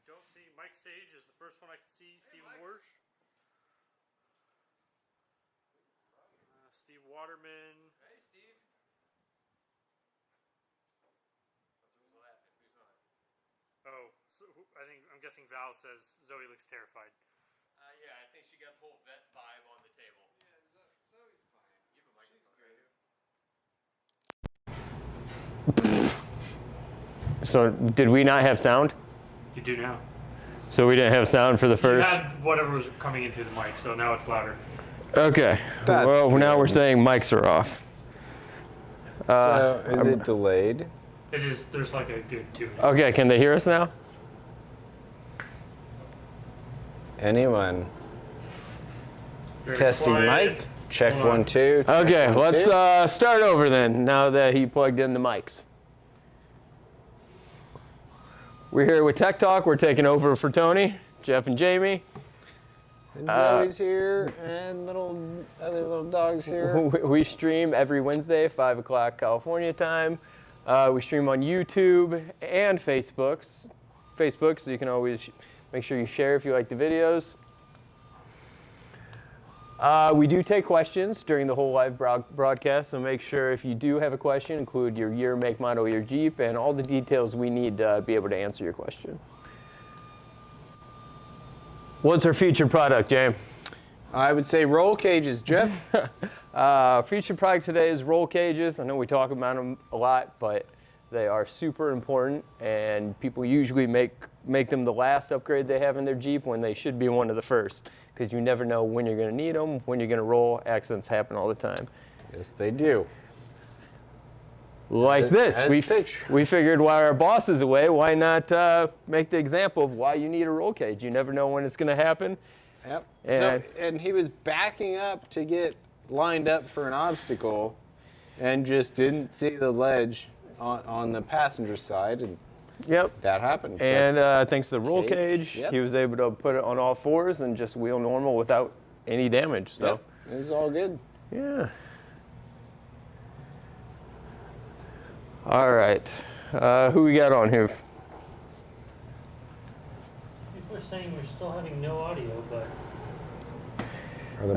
don't see Mike Sage is the first one I can see. Stephen Warsh. Steve Waterman. Hey, Steve. Oh, so I'm guessing Val says Zoe looks terrified. Yeah, I think she got the whole vet vibe on the table. Yeah, Zoe's fine. You have a microphone, right? So, did we not have sound? You do now. So we didn't have sound for the first? You had whatever was coming into the mic, so now it's louder. Okay. Well, now we're saying mics are off. So, is it delayed? It is. There's like a good 2 minutes. Okay, can they hear us now? Anyone? Very Testing quiet. mic. Check Hold on. 1 2. Check Okay, 1, let's 2. start over then, now that he plugged in the mics. We're here with Tech Talk. We're taking over for Tony, Jeff, and Jamie. And Zoe's here, and other little dogs here. We stream every Wednesday, 5 o'clock California time. We stream on YouTube and Facebook, so you can always make sure you share if you like the videos. We do take questions during the whole live broadcast, so make sure if you do have a question, include your year, make, model, your Jeep, and all the details we need to be able to answer your question. What's our featured product, James? I would say roll cages, Jeff. Featured product today is roll cages. I know we talk about them a lot, but they are super important, and people usually make them the last upgrade they have in their Jeep when they should be one of the first, because you never know when you're going to need them, when you're going to roll. Accidents happen all the time. Yes, they do. Like this. We figured while our boss is away, why not make the example of why you need a roll cage? You never know when it's going to happen. Yep. And, and he was backing up to get lined up for an obstacle and just didn't see the ledge on the passenger side. And yep. That happened. And thanks to the roll cage, yep. he was able to put it on all fours and just wheel normal without any damage. So yep. It was all good. Yeah. All right. Who we got on here? People are saying we're still having no audio, but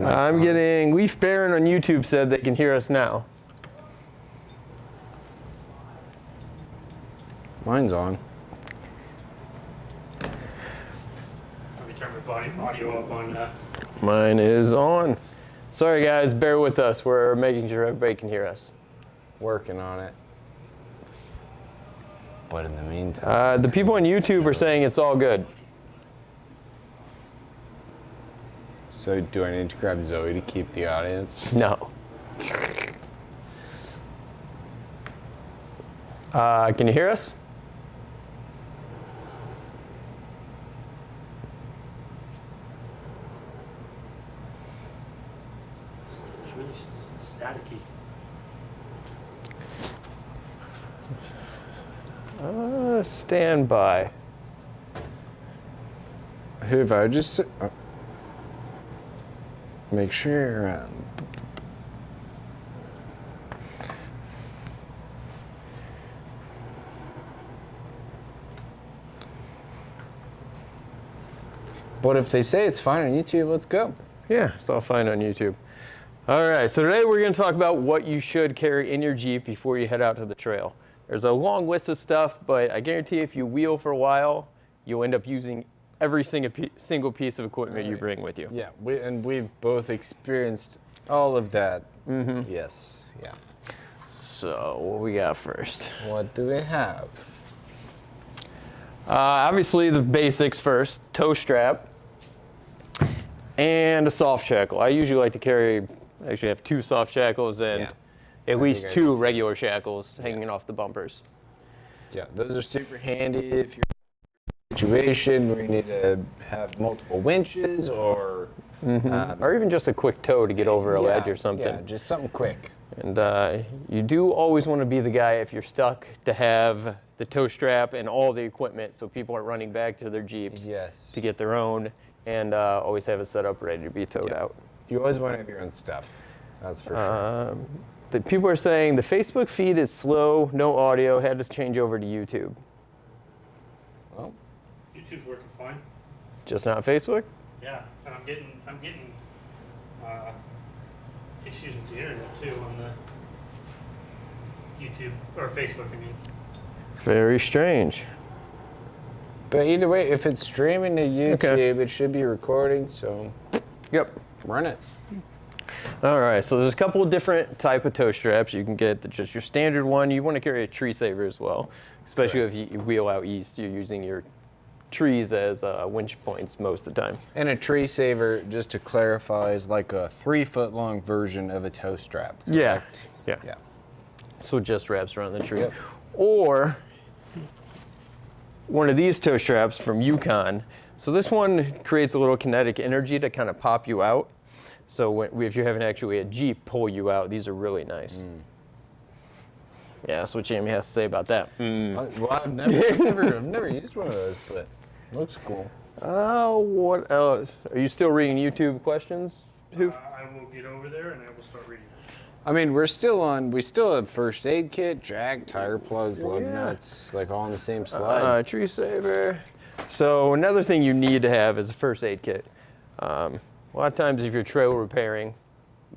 I'm getting Leaf Baron on YouTube said they can hear us now. Mine's on. let me turn my audio up on that. Mine is on. Sorry guys, bear with us. We're making sure everybody can hear us. Working on it. But in the meantime, the people on YouTube are saying it's all good. So do I need to grab Zoe to keep the audience? No. Can you hear us? It's really staticky. Stand by. Who if I just make sure. But if they say it's fine on YouTube, let's go. Yeah, it's all fine on YouTube. All right, so today we're going to talk about what you should carry in your Jeep before you head out to the trail. There's a long list of stuff, but I guarantee if you wheel for a while, you'll end up using every single piece of equipment you bring with you. Yeah, we've both experienced all of that. Mm-hmm. Yes, yeah. So what we got first? What do we have? Obviously the basics first, tow strap and a soft shackle. I usually like to carry, actually have 2 soft shackles and at least 2 regular shackles hanging off the bumpers. Yeah, those are super handy if you're in a situation where you need to have multiple winches or or even just a quick tow to get over a ledge or something. Yeah, just something quick. And you do always want to be the guy, if you're stuck, to have the tow strap and all the equipment so people aren't running back to their Jeeps to get their own, and always have it set up ready to be towed out. You always want to have your own stuff. That's for sure. The people are saying the Facebook feed is slow, no audio, had to change over to YouTube. Well, YouTube's working fine. Just not Facebook? Yeah, and I'm getting issues with the internet too on the YouTube or Facebook. I mean. Very strange. But either way, if it's streaming to YouTube, it should be recording. So. Yep. Run it. All right, so there's a couple of different type of toe straps. You can get just your standard one. You want to carry a tree saver as well, especially if you wheel out east. You're using your trees as winch points most of the time. And a tree saver, just to clarify, is like a 3-foot-long version of a toe strap. Correct? Yeah. So it just wraps around the tree. Yep. Or one of these toe straps from Yukon. So this one creates a little kinetic energy to kind of pop you out. So if you're having actually a Jeep pull you out, these are really nice. Yeah, that's what Jamie has to say about that. Well, I've never used one of those, but it looks cool. Oh, what else? Are you still reading YouTube questions? I will get over there and I will start reading. I mean, we still have first aid kit, jack, tire plugs, lug nuts, like all on the same slide. Tree saver. So another thing you need to have is a first aid kit. A lot of times if you're trail repairing,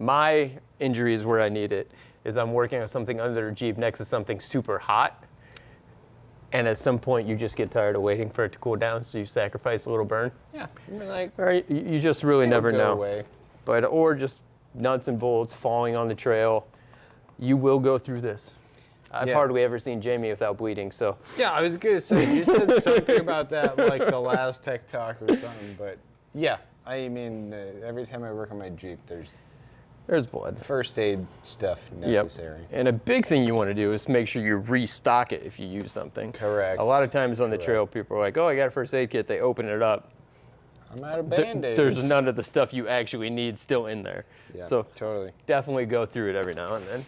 my injury is where I need it, is I'm working on something under a Jeep next to something super hot. And at some point you just get tired of waiting for it to cool down, so you sacrifice a little burn. Yeah, you're like, All right, you just really never know. Away. But, or just nuts and bolts falling on the trail. You will go through this. I've hardly ever seen Jamie without bleeding, so. Yeah, I was gonna say, you said something about that like the last Tech Talk or something, but yeah, I mean, every time I work on my Jeep, There's blood. first aid stuff necessary. Yep. And a big thing you want to do is make sure you restock it if you use something. Correct. A lot of times on the trail, people are like, oh, I got a first aid kit. They open it up. I'm out of Band-Aids. There's none of the stuff you actually need still in there. Yeah, so totally. definitely go through it every now and then.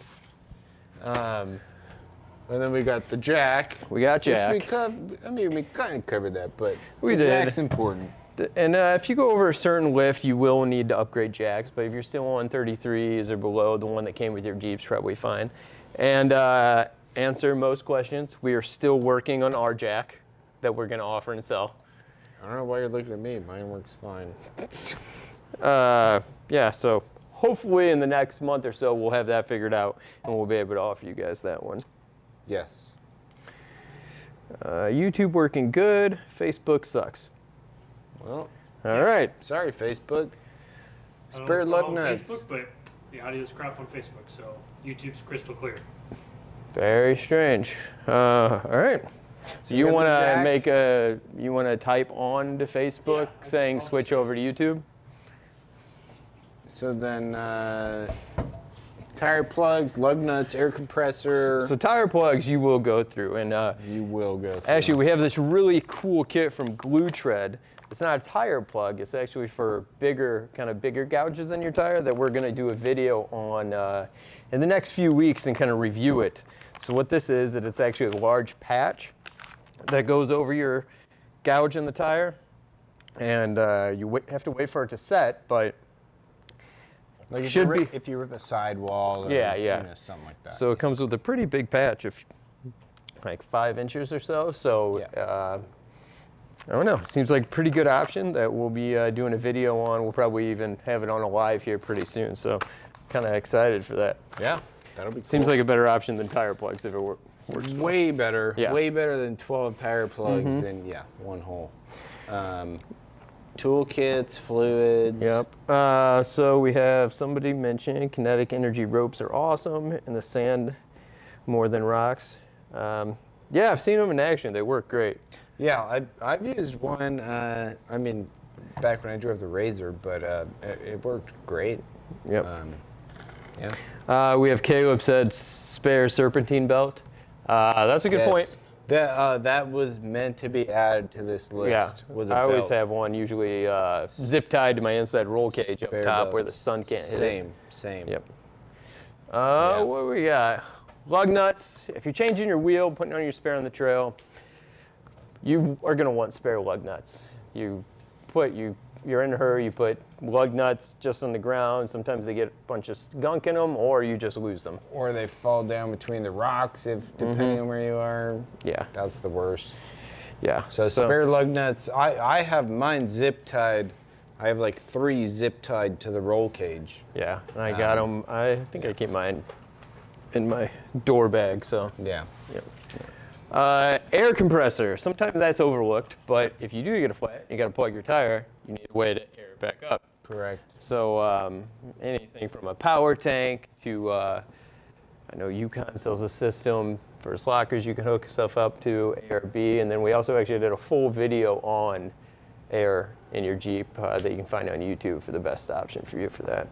And then we got the jack. We got jack. We kind of covered that, but We the did. jack's important. And if you go over a certain lift, you will need to upgrade jacks. But if you're still on 33s or below, the one that came with your Jeep's probably fine. And answer most questions. We are still working on our jack that we're going to offer and sell. I don't know why you're looking at me. Mine works fine. Yeah, so hopefully in the next month or so, we'll have that figured out, and we'll be able to offer you guys that one. Yes. YouTube working good. Facebook sucks. Well, All right. sorry, Facebook. I don't know Spare what's lug going on nuts. Facebook, but the audio is crap on Facebook, so YouTube's crystal clear. Very strange. All right. So you we got want the to jack. you want to type on to Facebook Yeah, saying I'll switch just- over to YouTube? So then, tire plugs, lug nuts, air compressor. So tire plugs you will go through, and you will go through. actually we have this really cool kit from Glue Tread. It's not a tire plug. It's actually for bigger gouges in your tire that we're going to do a video on in the next few weeks and kind of review it. So what this is, that it's actually a large patch that goes over your gouge in the tire, and you have to wait for it to set, but like should be. if you rip a sidewall or Yeah. You know, something like that. So it comes with a pretty big patch of like 5 inches or so. So I don't know. It seems like a pretty good option that we'll be doing a video on. We'll probably even have it on a live here pretty soon. So kind of excited for that. yeah, that'll be Seems cool. like a better option than tire plugs if it works. way better. Yeah. Way better than 12 tire plugs in one hole. Toolkits, fluids. Yep. So we have somebody mentioned kinetic energy ropes are awesome in the sand more than rocks. Yeah, I've seen them in action. They work great. Yeah, I've used one. I mean, back when I drove the Razor, but it worked great. Yep. Yeah. We have Caleb said spare serpentine belt. That's a good point. That was meant to be added to this list. Yeah, Was a I always belt. have one, usually zip tied to my inside roll cage Spare up top belt. where the sun can't hit it. Same. Yep. Yeah. What we got? Lug nuts. If you're changing your wheel, putting on your spare on the trail, you are going to want spare lug nuts. You're in a hurry, you put lug nuts just on the ground. Sometimes they get a bunch of gunk in them, or you just lose them. Or they fall down between the rocks, if depending on where you are. Yeah. That's the worst. Yeah. So spare lug nuts. I have mine zip tied. I have like 3 zip tied to the roll cage. Yeah, and I got them. I think I keep mine in my door bag. So. Yeah. Yep. Air compressor. Sometimes that's overlooked, but if you do get a flat, you got to plug your tire. You need a way to air it back up. Correct. So anything from a power tank to, I know Yukon sells a system for lockers you can hook stuff up to ARB, and then we also actually did a full video on air in your Jeep that you can find on YouTube for the best option for you for that.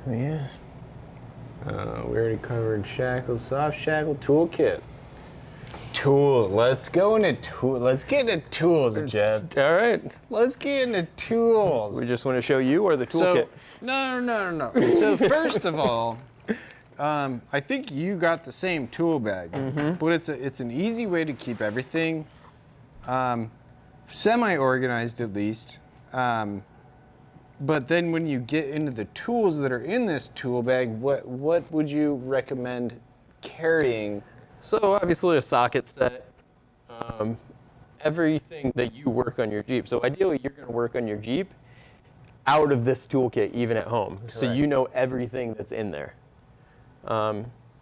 Yeah. We already covered shackle, soft shackle, toolkit. Tool. Let's go into tool. Let's get into tools, Jeff. All right. Let's get into tools. We just want to show you or the toolkit. No. So first of all, I think you got the same tool bag, but it's an easy way to keep everything semi-organized at least. But then when you get into the tools that are in this tool bag, what would you recommend carrying? So obviously a socket set, everything that you work on your Jeep. So ideally you're going to work on your Jeep out of this toolkit even at home. Correct. So you know everything that's in there.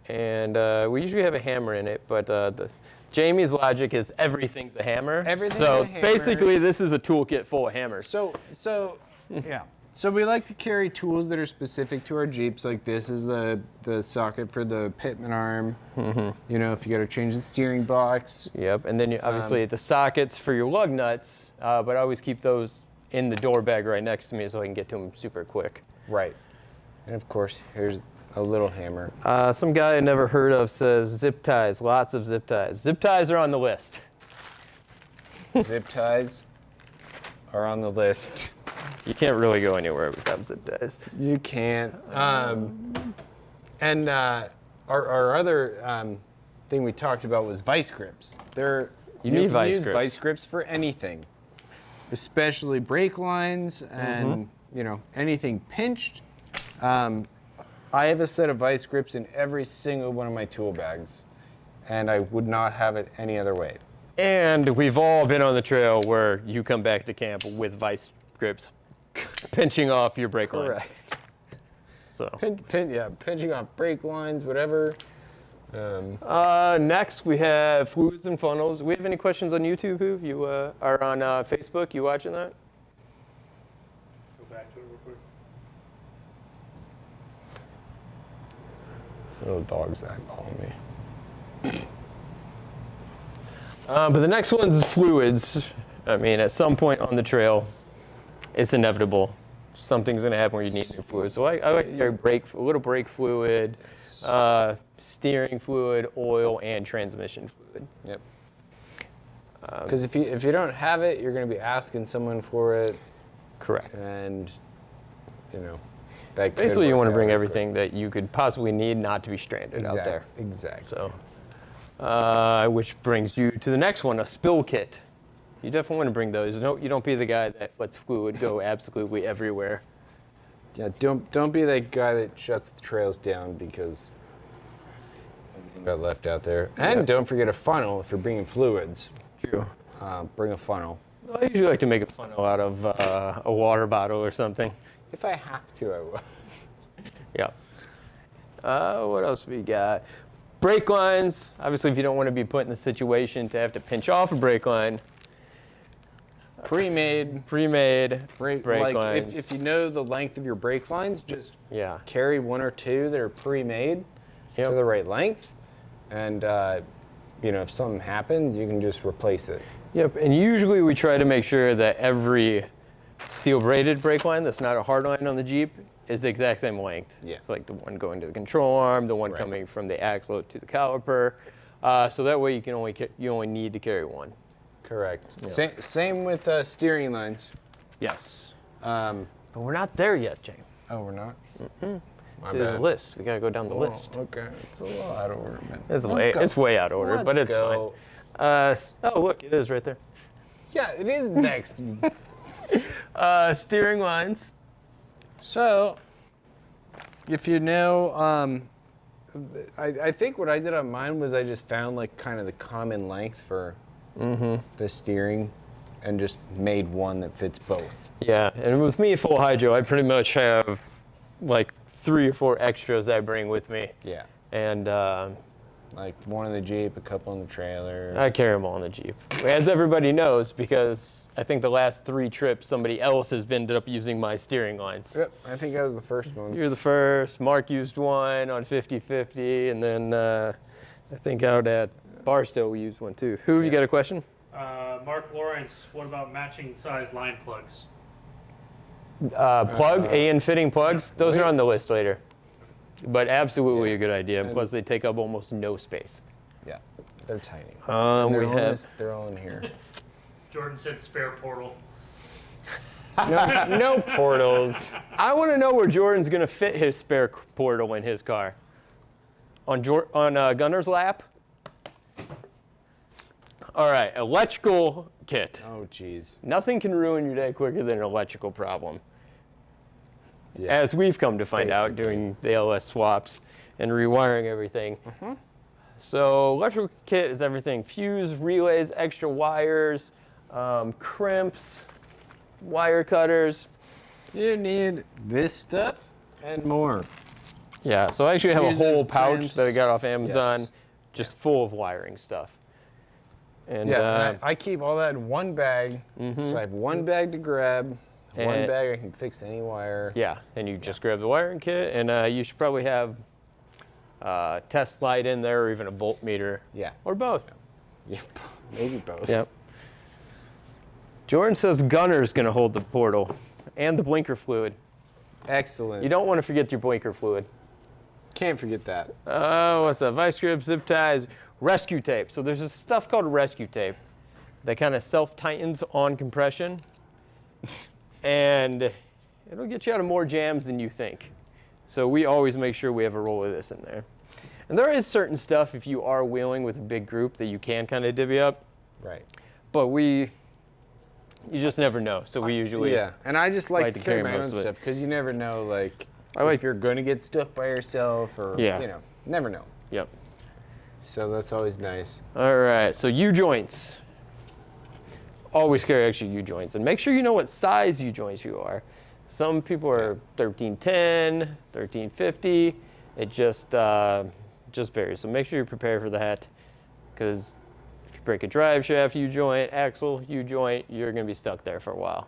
We usually have a hammer in it, but Jamie's logic is everything's a hammer. Everything's so a hammer. Basically this is a toolkit full of hammers. So yeah. So we like to carry tools that are specific to our Jeeps. Like this is the socket for the pitman arm. You know, if you got to change the steering box. Yep, and then obviously the sockets for your lug nuts, but I always keep those in the door bag right next to me so I can get to them super quick. Right. And of course, here's a little hammer. Some guy I never heard of says zip ties, lots of zip ties. Zip ties are on the list. Zip ties are on the list. You can't really go anywhere without zip ties. You can't. And our other thing we talked about was vice grips. You need can vice use grips. vice grips for anything, especially brake lines and you know, anything pinched. I have a set of vice grips in every single one of my tool bags, and I would not have it any other way. And we've all been on the trail where you come back to camp with vice grips pinching off your brake line. Correct. So. Pinching off brake lines, whatever. Next, we have fluids and funnels. Do we have any questions on YouTube, Hoov? You are on Facebook. You watching that? Go back to it real quick. It's little dog's eyeballing me. But the next one's fluids. I mean, at some point on the trail, it's inevitable. Something's going to happen where you need new fluid. So I like to carry a little brake fluid, steering fluid, oil, and transmission fluid. Yep. Because if you don't have it, you're going to be asking someone for it. Correct. And, you know, that could basically you work want to bring out everything that you could possibly need not to be stranded out there. Exactly. So, which brings you to the next one, a spill kit. You definitely want to bring those. No, you don't be the guy that lets fluid go absolutely everywhere. Yeah, don't be that guy that shuts the trails down because everything got left out there. And don't forget a funnel if you're bringing fluids. True. Bring a funnel. I usually like to make a funnel out of a water bottle or something. If I have to, I will. Yeah. What else we got? Brake lines. Obviously, if you don't want to be put in the situation to have to pinch off a brake line. Pre-made brake lines. If you know the length of your brake lines, just yeah, carry one or two that are pre-made to the right length, and you know, if something happens, you can just replace it. Yep, and usually we try to make sure that every steel braided brake line that's not a hard line on the Jeep is the exact same length. Yeah. It's like the one going to the control arm, the one coming from the axle to the caliper. So that way you only need to carry one. Correct. Yeah. Same with steering lines. Yes. But we're not there yet, James. Oh, we're not? So there's a list. We got to go down the list. Okay. It's a little out of order, man. It's way out of order, but it's fine. Oh, look, it is right there. Yeah, it is next. Steering lines. So, if you know, I think what I did on mine was I just found like kind of the common length for the steering and just made one that fits both. Yeah, and with me, full hydro, I pretty much have like 3 or 4 extras I bring with me. Yeah. And Like one in the Jeep, a couple in the trailer. I carry them all in the Jeep. As everybody knows, because I think the last 3 trips, somebody else has ended up using my steering lines. Yep, I think I was the first one. You're the first. Mark used one on 50/50, and then I think out at Barstow we used one too. Who, you got a question? Mark Lawrence, what about matching size line plugs? Plug, AN fitting plugs, those are on the list later. But absolutely a good idea. Plus they take up almost no space. Yeah, they're tiny. They're all in here. Jordan said spare portal. No portals. I want to know where Jordan's going to fit his spare portal in his car. On Gunner's lap? All right, electrical kit. Oh, jeez. Nothing can ruin your day quicker than an electrical problem. Yeah. As we've come to find out doing the LS swaps and rewiring everything. So electrical kit is everything: fuse, relays, extra wires, crimps, wire cutters. You need this stuff and more. Yeah, so I actually have a Fuses, whole pouch crimps. that I got off Amazon, Yes. just full of wiring stuff. And Yeah, I keep all that in one bag, so I have one bag to grab, one And- bag I can fix any wire. yeah, and you just grab the wiring kit, and you should probably have test light in there, or even a voltmeter. Yeah. Or both. Yeah, maybe both. Yep. Jordan says Gunner's going to hold the portal and the blinker fluid. Excellent. You don't want to forget your blinker fluid. Can't forget that. What's that? Vice grips, zip ties, rescue tape. So there's this stuff called rescue tape that kind of self-tightens on compression, and it'll get you out of more jams than you think. So we always make sure we have a roll of this in there. And there is certain stuff, if you are wheeling with a big group, that you can kind of divvy up, Right. but you just never know. So we usually, Yeah, and I just like to carry my own most of it. stuff because you never know, like, I like- if you're going to get stuck by yourself or, Yeah. you know, never know. Yep. So that's always nice. All right, so U-joints. Always carry extra U-joints, and make sure you know what size U-joints you are. Some people are 1310, 1350. It just varies. So make sure you're prepared for that, because if you break a drive shaft U-joint, axle U-joint, you're going to be stuck there for a while.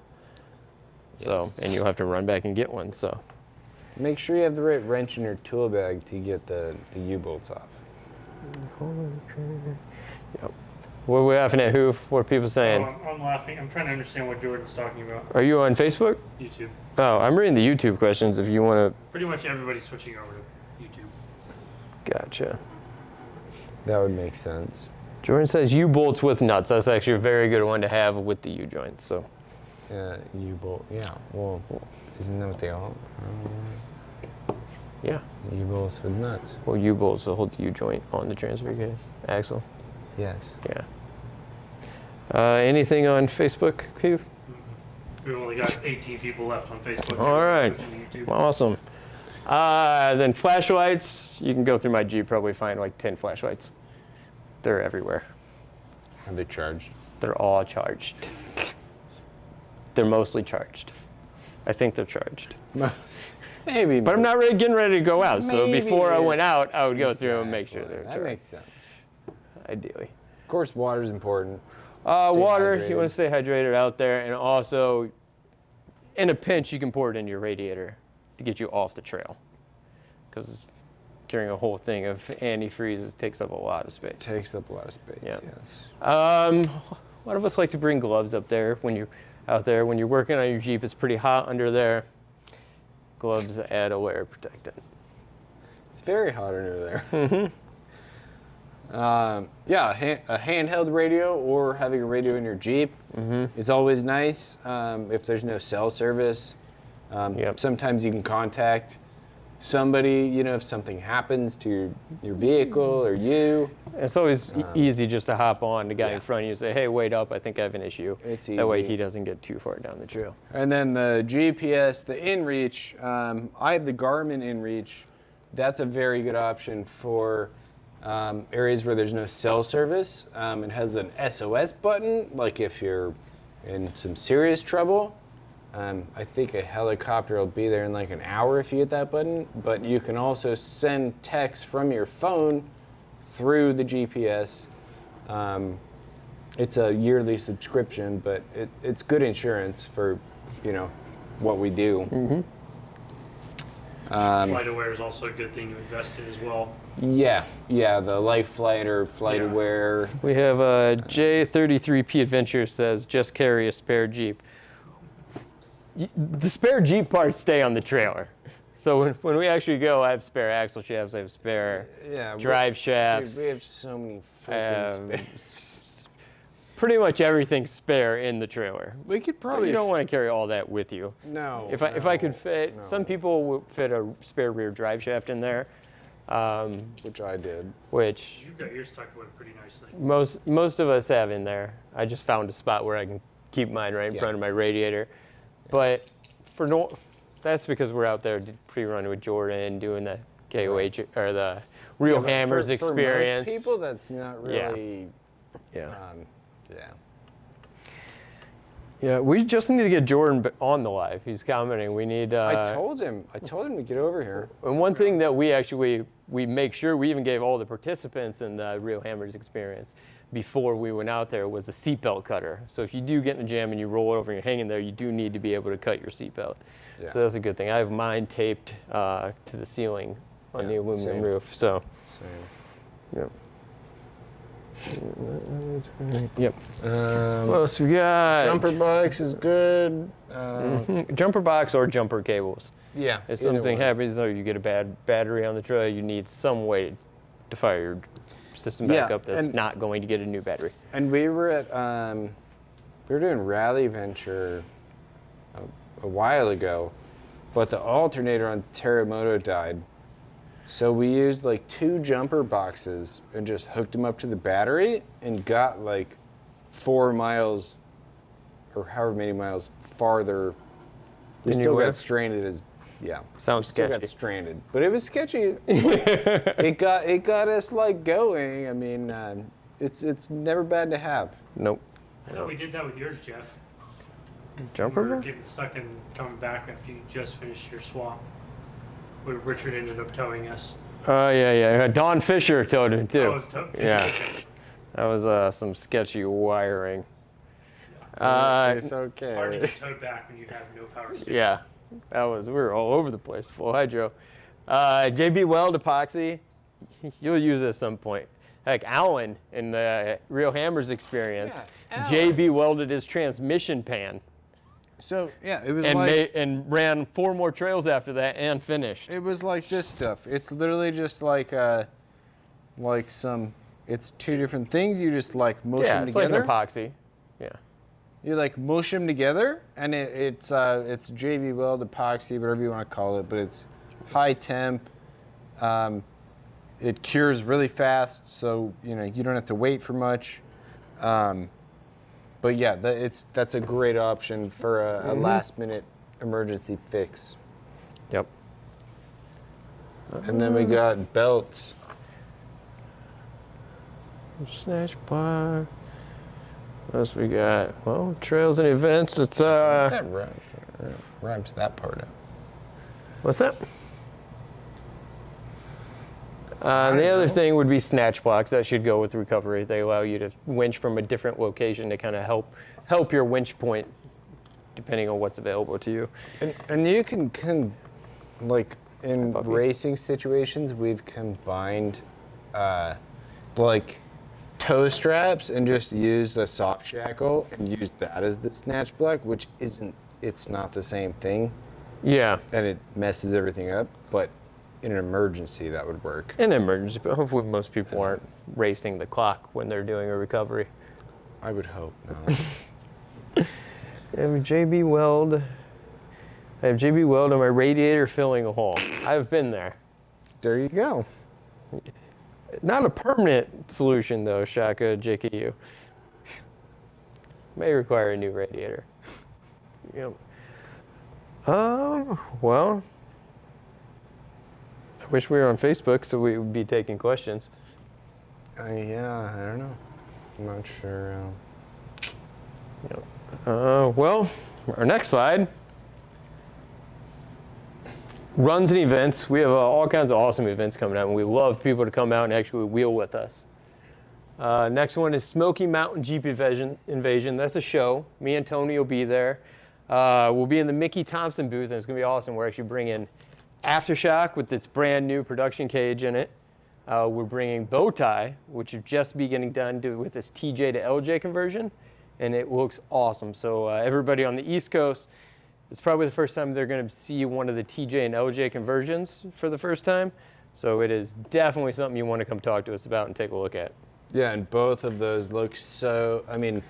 So, Yes. and you'll have to run back and get one. So, Make sure you have the right wrench in your tool bag to get the U-bolts off. yep. What are we laughing at? Who? What are people saying? I'm laughing. I'm trying to understand what Jordan's talking about. Are you on Facebook? YouTube. Oh, I'm reading the YouTube questions. If you want Pretty much everybody's switching over to YouTube. to, gotcha. That would make sense. Jordan says U-bolts with nuts. That's actually a very good one to have with the U-joints. So, U-bolt, yeah. Well, isn't that what they all? yeah. U-bolts with nuts. Well, U-bolts will hold the U-joint on the transfer case. Axle. Yes. Yeah. Anything on Facebook, Keith? We've only got 18 people left on Facebook. All right. Switching to YouTube. Awesome. Then flashlights. You can go through my Jeep, probably find like 10 flashlights. They're everywhere. Are they charged? They're all charged. They're mostly charged. I think they're charged. Maybe. But I'm not really getting ready to go out, so Maybe before I they're- went out, I would go through and make sure they're That charged. makes sense. Ideally. Of course, water's important. Water, hydrated. you want to stay hydrated out there, and also, in a pinch, you can pour it into your radiator to get you off the trail. Because carrying a whole thing of antifreeze takes up a lot of space. Takes up a lot of space. Yeah. Yes. A lot of us like to bring gloves up there when you're out there. When you're working on your Jeep, it's pretty hot under there. Gloves add a layer of protectant. It's very hot under there. Yeah, a handheld radio or having a radio in your Jeep is always nice. If there's no cell service, Yep. sometimes you can contact somebody, you know, if something happens to your vehicle or you. It's always easy just to hop on the guy yeah. in front of you and say, hey, wait up, I think I have an issue. It's That way easy. he doesn't get too far down the trail. And then the GPS, the InReach, I have the Garmin InReach. That's a very good option for Areas where there's no cell service, it has an SOS button, like if you're in some serious trouble. I think a helicopter will be there in like an hour if you hit that button, but you can also send text from your phone through the GPS. It's a yearly subscription, but it's good insurance for, what we do. FlightAware is also a good thing to invest in as well. Yeah, the Life Flight or FlightAware. We have J33P Adventure says, just carry a spare Jeep. The spare Jeep parts stay on the trailer. So when we actually go, I have spare axle shafts, I have spare drive shafts. Dude, we have so many freaking spares. Pretty much everything's spare in the trailer. We could But probably... you don't want to carry all that with you. No. If I could fit, some people would fit a spare rear drive shaft in there. Which I did. Which You've got yours tucked away pretty nicely. most of us have in there. I just found a spot where I can keep mine right in front of my radiator. But that's because we're out there pre-running with Jordan, doing the KOH or the Real Hammers experience. For most people, that's not really. Yeah, we just need to get Jordan on the live. He's commenting. We need. I told him to get over here. And one thing that we make sure we even gave all the participants in the Real Hammers experience before we went out there was a seatbelt cutter. So if you do get in a jam and you roll over and you're hanging there, you do need to be able to cut your seatbelt. Yeah. So that's a good thing. I have mine taped to the ceiling on the aluminum roof. So. Yep. Yep. What else we got? Jumper box is good. Jumper box or jumper cables. Yeah. If something happens or you get a bad battery on the trailer, you need some way to fire your system back up that's not going to get a new battery. And we were at we were doing Rally Venture a while ago, but the alternator on Terremoto died. So we used like 2 jumper boxes and just hooked them up to the battery and got like 4 miles or however many miles farther. We still got stranded as Sounds still sketchy. got stranded, but it was sketchy. it got us like going. I mean, it's never bad to have. Nope. I know we did that with yours, Jeff. Jumper You were box? getting stuck and coming back after you just finished your swap. Where Richard ended up towing us. Oh, yeah. Don Fisher towed him, too. Oh, it was towed? Yeah. Okay. That was some sketchy wiring. It's okay. Hard to get towed back when you have no power steering. Yeah. We were all over the place, full hydro. JB Weld epoxy, you'll use it at some point. Heck, Alan in the Real Hammers experience, JB welded his transmission pan. So it was and ran 4 more trails after that and finished. It was like this stuff. It's literally just like it's 2 different things. You just like mush them it's together. like an epoxy. Yeah. You like mush them together, and it's JB Weld epoxy, whatever you want to call it, but it's high temp. It cures really fast, so you don't have to wait for much. But yeah, that's a great option for a last-minute emergency fix. Yep. And then we got belts. Snatch Bar. What else we got? Well, trails and events. It's That rhymes that part out. What's that? And the other thing would be Snatch Blocks. That should go with recovery. They allow you to winch from a different location to kind of help your winch point, depending on what's available to you. And you can like in racing situations, we've combined like toe straps and just used a soft shackle and used that as the snatch block, which it's not the same thing. Yeah. And it messes everything up, but in an emergency that would work. In an emergency, but hopefully most people aren't racing the clock when they're doing a recovery. I would hope not. I have JB Weld. I have JB Weld on my radiator filling a hole. I've been there. There you go. Not a permanent solution though, Shaka JKU. May require a new radiator. Yep. Well, I wish we were on Facebook so we would be taking questions. Yeah, I don't know. I'm not sure. Well, our next slide. Runs and events. We have all kinds of awesome events coming out, and we love people to come out and actually wheel with us. Next one is Smoky Mountain Jeep Invasion. That's a show. Me and Tony will be there. We'll be in the Mickey Thompson booth, and it's going to be awesome. We're actually bringing Aftershock with its brand new production cage in it. We're bringing Bowtie, which is just beginning done with this TJ to LJ conversion, and it looks awesome. So everybody on the East Coast, it's probably the first time they're going to see one of the TJ and LJ conversions for the first time. So it is definitely something you want to come talk to us about and take a look at. Yeah, and both of those look so, I mean,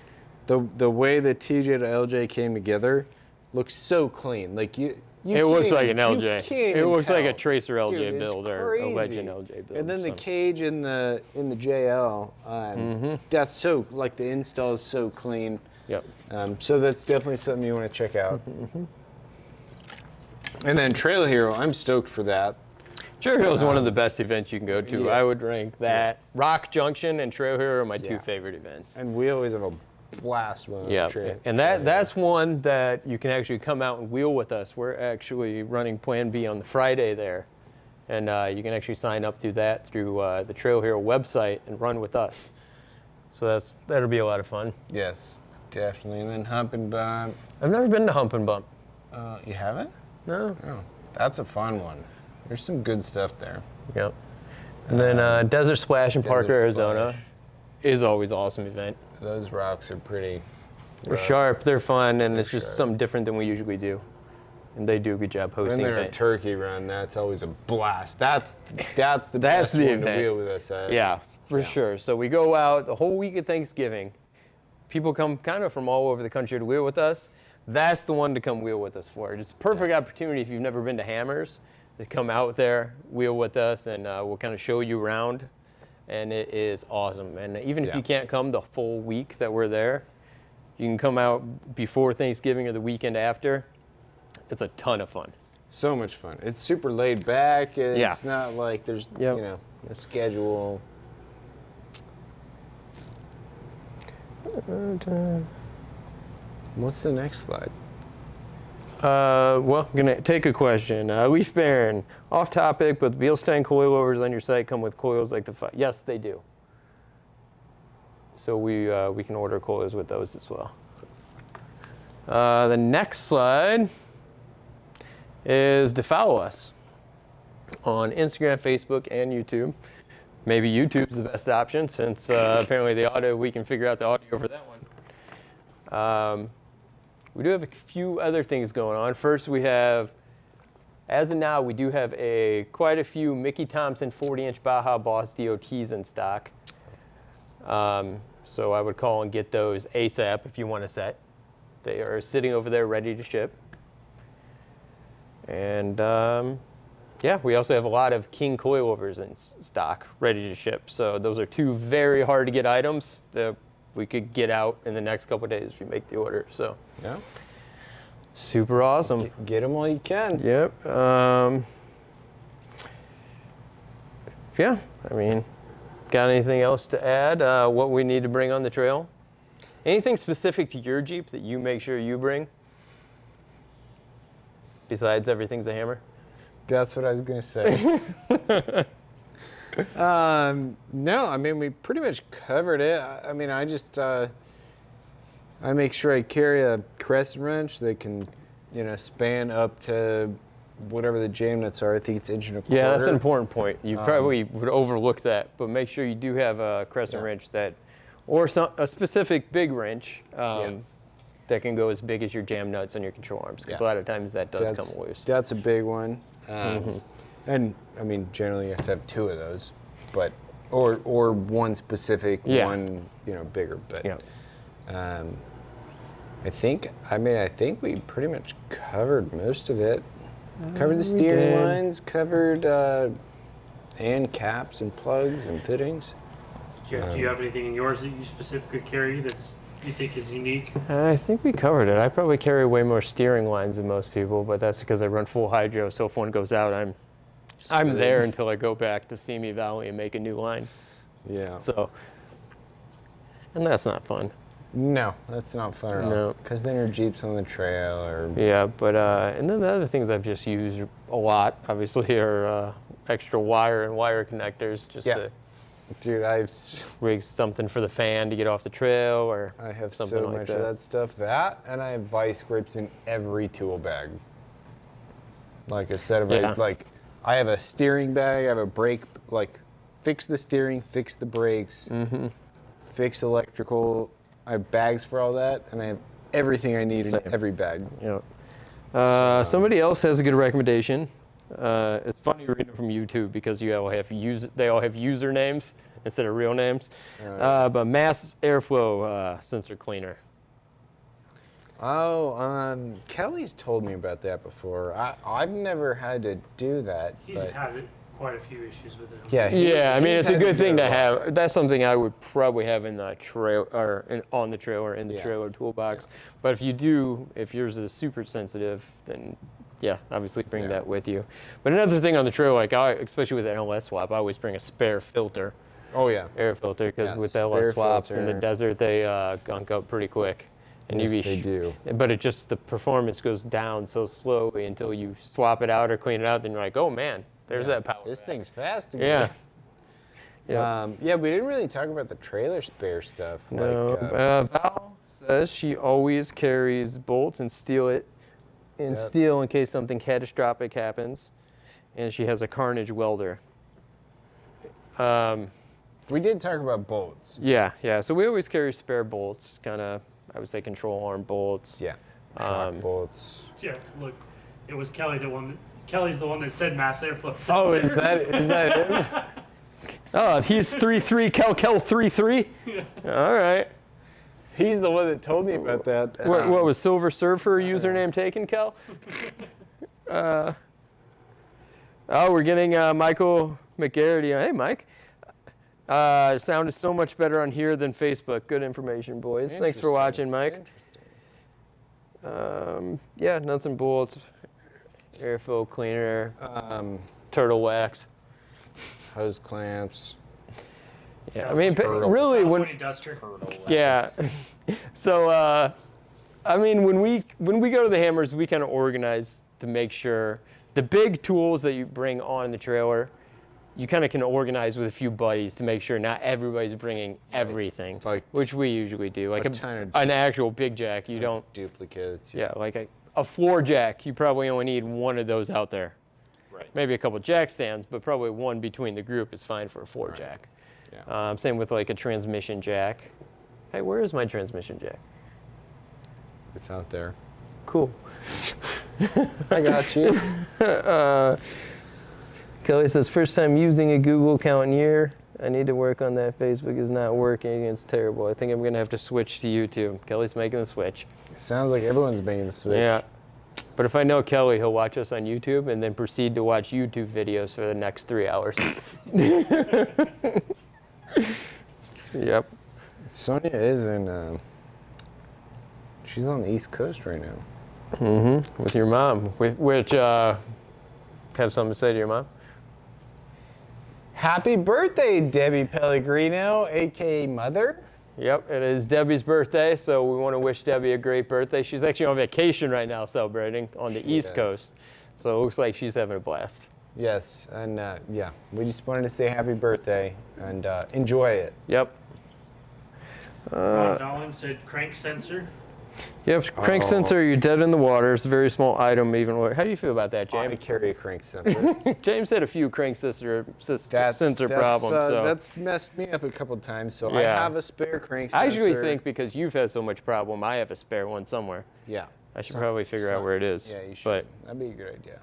the way the TJ to LJ came together looks so clean. Like it looks like an LJ. It looks like a tell. Tracer LJ Dude, build or a Legend LJ build. And then the cage in the JL, that's so, like the install is so clean. Yep. So that's definitely something you want to check out. And then Trail Hero, I'm stoked for that. Trail Hero is one of the best events you can go to. Yeah. I would rank that. Rock Junction and Trail Hero are my two favorite events. And we always have a blast when Yeah, Trail. and that's one that you can actually come out and wheel with us. We're actually running Plan B on the Friday there. And you can actually sign up through the Trail Hero website and run with us. So that'll be a lot of fun. Yes, definitely. And then Hump and Bump. I've never been to Hump and Bump. You haven't? No. Oh, that's a fun one. There's some good stuff there. Yep. And then Desert Splash in Parker, Desert Arizona Splash. is always an awesome event. Those rocks are pretty. They're sharp, they're fun, and it's just sharp. something different than we usually do. And they do a good job When hosting they're a it. turkey run, that's always a blast. That's the best the one to event. wheel with us at. Yeah, for sure. So we go out the whole week of Thanksgiving. People come kind of from all over the country to wheel with us. That's the one to come wheel with us for. It's a perfect opportunity if you've never been to Hammers to come out there, wheel with us, and we'll kind of show you around. And it is awesome. And even if you can't come the full week that we're there, you can come out before Thanksgiving or the weekend after. It's a ton of fun. So much fun. It's super laid back. It's not like there's no schedule. What's the next slide? Well, I'm gonna take a question. Leaf Baron, off topic, but the Bilstein coilovers on your site come with coils like the yes, they do. So we can order coils with those as well. The next slide is to follow us on Instagram, Facebook, and YouTube. Maybe YouTube's the best option since apparently the audio, we can figure out the audio for that one. We do have a few other things going on. First, we have, as of now, we do have quite a few Mickey Thompson 40-inch Baja Boss DOTs in stock. So I would call and get those ASAP if you want a set. They are sitting over there ready to ship. And yeah, we also have a lot of King coilovers in stock ready to ship. So those are two very hard to get items that we could get out in the next couple of days if you make the order. So Yeah. super awesome. Get them while you can. Yep. Yeah, I mean, got anything else to add? What we need to bring on the trail? Anything specific to your Jeep that you make sure you bring? Besides everything's a hammer? That's what I was going to say. No, I mean, we pretty much covered it. I mean, I just, I make sure I carry a crescent wrench that can, span up to whatever the jam nuts are. I think it's 1.25 inches. Yeah, that's an important point. You probably would overlook that, but make sure you do have a crescent wrench or a specific big wrench that can go as big as your jam nuts on your control arms, because a lot of times that does come loose. That's a big one. And I mean, generally you have to have two of those, but or one specific, one bigger. But I think we pretty much covered most of it. Covered the steering lines, covered and caps and plugs and fittings. Do you have anything in yours that you specifically carry you think is unique? I think we covered it. I probably carry way more steering lines than most people, but that's because I run full hydro, so if one goes out, I'm there until I go back to Simi Valley and make a new line. Yeah. So, and that's not fun. No, that's not fun at all. No. Because then your Jeep's on the trail or... Yeah, but, and then the other things I've just used a lot, obviously, are extra wire and wire connectors just to Dude, I rig something for the fan to get off the trail or have something so like much that. of that stuff. That, and I have vice grips in every tool bag. Like a set of, like, I have a steering bag, I have a brake, like, fix the steering, fix the brakes, fix electrical. I have bags for all that, and I have everything I need in every bag. Yeah. Somebody else has a good recommendation. It's funny reading from YouTube because they all have usernames instead of real names. But mass airflow sensor cleaner. Oh, Kelly's told me about that before. I've never had to do that. He's had quite a few issues with it. Yeah, I mean, it's a good thing to have. That's something I would probably have in the trail or on the trailer in the trailer toolbox. But if yours is super sensitive, then yeah, obviously bring that with you. But another thing on the trailer, like especially with an LS swap, I always bring a spare filter. Oh yeah. Air filter, because with LS swaps in the desert, they gunk up pretty quick. And yes, they do. But the performance goes down so slowly until you swap it out or clean it out. Then you're like, oh man, there's that power. This thing's fast again. Yeah, we didn't really talk about the trailer spare stuff. No, Val says she always carries bolts and steel in case something catastrophic happens, and she has a Carnage welder. We did talk about bolts. Yeah. So we always carry spare bolts, kind of, I would say, control arm bolts. Yeah. Shock bolts. Yeah, look, it was Kelly Kelly's the one that said mass airflow sensor. Oh, is that him? Oh, he's 3-3, Kel 3-3? Yeah. All right. He's the one that told me about that. What was Silver Surfer username taken, Kel? We're getting Michael McGarrity. Hey, Mike. Sounded so much better on here than Facebook. Good information, boys. Thanks for watching, Mike. Nuts and bolts, airflow cleaner, turtle wax, hose clamps. Yeah, I mean, really, duster. Yeah. So, I mean, when we go to the hammers, we kind of organize to make sure the big tools that you bring on the trailer, you kind of can organize with a few buddies to make sure not everybody's bringing everything, which we usually do. Like an actual big jack, you don't. Duplicates. Yeah, like a floor jack, you probably only need one of those out there. Right. Maybe a couple jack stands, but probably one between the group is fine for a floor jack. Yeah. Same with like a transmission jack. Hey, where is my transmission jack? It's out there. Cool. I got you. Kelly says, first time using a Google account in a year. I need to work on that. Facebook is not working. It's terrible. I think I'm going to have to switch to YouTube. Kelly's making the switch. Sounds like everyone's making the switch. Yeah. But if I know Kelly, he'll watch us on YouTube and then proceed to watch YouTube videos for the next 3 hours. Yep. Sonia is in, she's on the East Coast right now. Mm-hmm. With your mom. Which, have something to say to your mom? Happy birthday, Debbie Pellegrino, a.k.a. Mother. Yep, it is Debbie's birthday, so we want to wish Debbie a great birthday. She's actually on vacation right now celebrating on the East Coast, so it looks like she's having a blast. Yes, and we just wanted to say happy birthday and enjoy it. Yep. Ron Nolan said crank sensor. Yep, crank sensor, you're dead in the water. It's a very small item even. How do you feel about that, James? I carry a crank sensor. James had a few crank sensor problems. So. That's messed me up a couple times, so I have a spare crank sensor. I usually think because you've had so much problem, I have a spare one somewhere. Yeah. I should probably figure out where it is. Yeah, you should. But that'd be a good idea.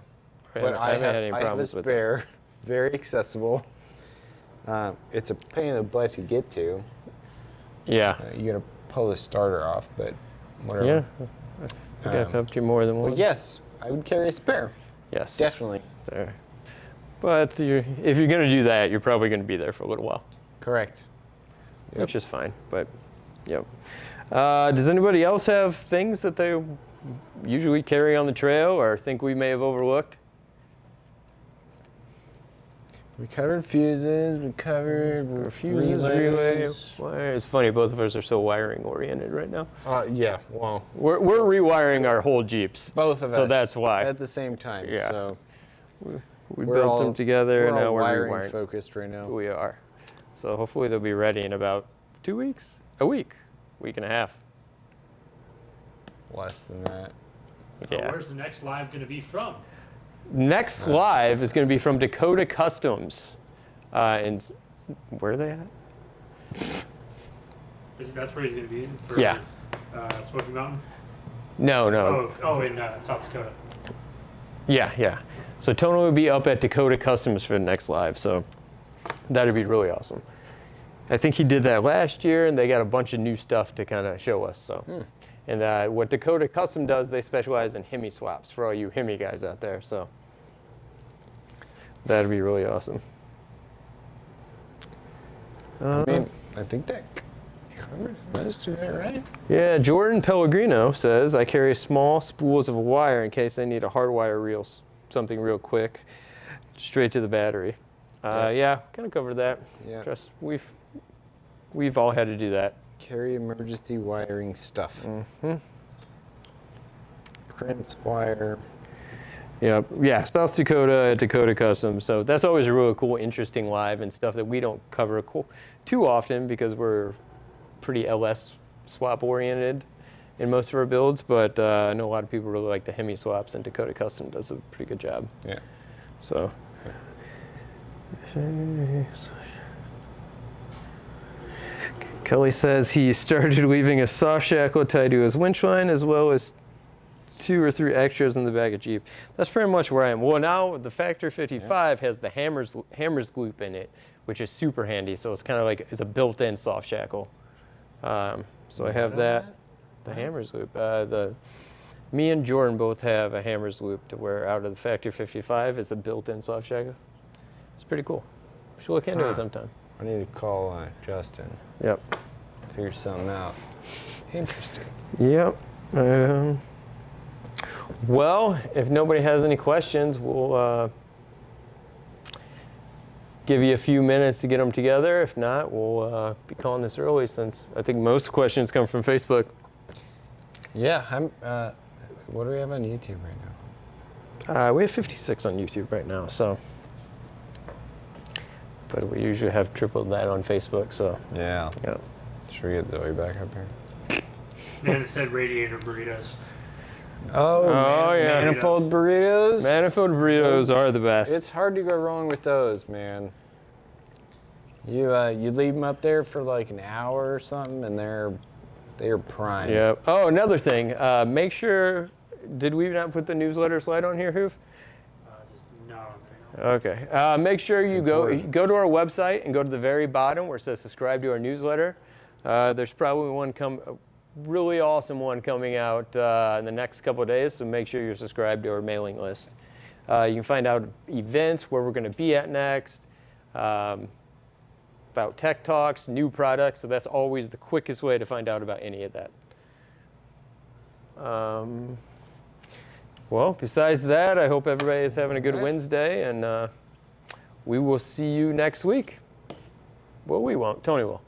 But I haven't had any problems with it. I have a spare, very accessible. It's a pain in the butt to get to. Yeah. You gotta pull the starter off, but whatever. Yeah. I think I've helped you more than one. But yes, I would carry a spare. Yes. Definitely. There. But if you're going to do that, you're probably going to be there for a little while. Correct. Yep. Which is fine. But, yep. Does anybody else have things that they usually carry on the trail or think we may have overlooked? We covered fuses. We covered Fuses, relays. wire. It's funny, both of us are so wiring oriented right now. Yeah. Well, We're rewiring our whole Jeeps. both of us. So that's why. At the same time. Yeah. So We we're built all- them together, and we're now all we're wiring rewiring. focused right now. We are. So hopefully they'll be ready in about 2 weeks, a week and a half. Less than that. Yeah. Where's the next live going to be from? Next live is going to be from Dakota Customs. And where are they at? That's where he's going to be for Yeah. Smoky Mountain? No. Oh, in South Dakota. Yeah. So Tony will be up at Dakota Customs for the next live, so that'd be really awesome. I think he did that last year, and they got a bunch of new stuff to kind of show us. So, and what Dakota Custom does, they specialize in Hemi swaps for all you Hemi guys out there. So that'd be really awesome. I mean, I think that covers most of it, right? Yeah, Jordan Pellegrino says, I carry small spools of wire in case I need a hardwire reel, something real quick, straight to the battery. Yeah, kind of covered that. Yeah. Just we've all had to do that. Carry emergency wiring stuff. Crimps wire. Yep. Yeah, South Dakota at Dakota Customs. So that's always a really cool, interesting live and stuff that we don't cover too often because we're pretty LS swap oriented in most of our builds. But I know a lot of people really like the Hemi swaps, and Dakota Custom does a pretty good job. Yeah. So. Kelly says he started weaving a soft shackle tied to his winch line as well as 2 or 3 extras in the back of Jeep. That's pretty much where I am. Well, now the Factor 55 has the hammers loop in it, which is super handy. So it's kind of like it's a built-in soft shackle. So I have that, the hammers loop. Me and Jordan both have a hammers loop to where out of the Factor 55, it's a built-in soft shackle. It's pretty cool. We should look into it sometime. I need to call Justin. Yep. Figure something out. Interesting. Yep. Well, if nobody has any questions, we'll give you a few minutes to get them together. If not, we'll be calling this early since I think most questions come from Facebook. Yeah. What do we have on YouTube right now? We have 56 on YouTube right now, so. But we usually have tripled that on Facebook, so. Yeah. Yep. Should we get Zoe back up here? Man, it said radiator burritos. Oh, yeah. Manifold burritos? Manifold burritos are the best. It's hard to go wrong with those, man. You leave them up there for like an hour or something, and they're prime. Yep. Oh, another thing. Make sure. Did we not put the newsletter slide on here, Hoof? No. Okay. Make sure you go to our website and go to the very bottom where it says subscribe to our newsletter. There's probably a really awesome one coming out in the next couple of days, so make sure you're subscribed to our mailing list. You can find out events, where we're going to be at next, about tech talks, new products, so that's always the quickest way to find out about any of that. Well, besides that, I hope everybody is having a good Wednesday, and we will see you next week. Well, we won't. Tony will.